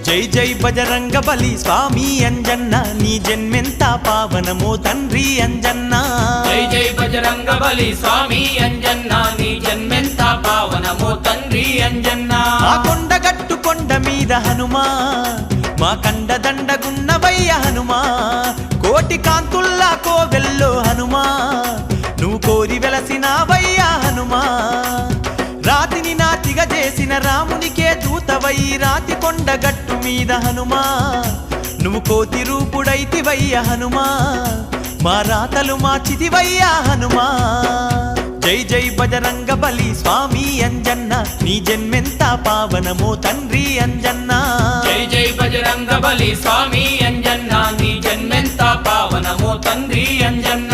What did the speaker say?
జై జై బజరంగ బలి స్వామి అంజన్న నీ జన్మెంత పావనమో తండ్రి అంజన్న జై జై బజరంగ బలి స్వామి అంజన్న నీ జన్మెంత పావనమో తండ్రి అంజన్న ఆ కొండగట్టు కొండ మీద హనుమా మా కండదండగున్నవయ్య హనుమా కోటి కాంతుల్లా కోవెల్లో హనుమా నువ్వు కోరి వెలసినావయ్యా హనుమా రాతిని నాతిగా చేసిన రామునికే దూతవై రాతి కొండగట్టు మీద హనుమా నువ్వు కోతి రూపుడైతివయ్య హనుమా మా రాతలు మార్చితివయ్యా హనుమా జై జై బజరంగ బలి స్వామి అంజన్న నీ జన్మెంత పావనమో తండ్రి అంజన్న జై జై బజరంగ బలి స్వామి అంజన్న నీ జన్మెంత పావనమో తండ్రి అంజన్న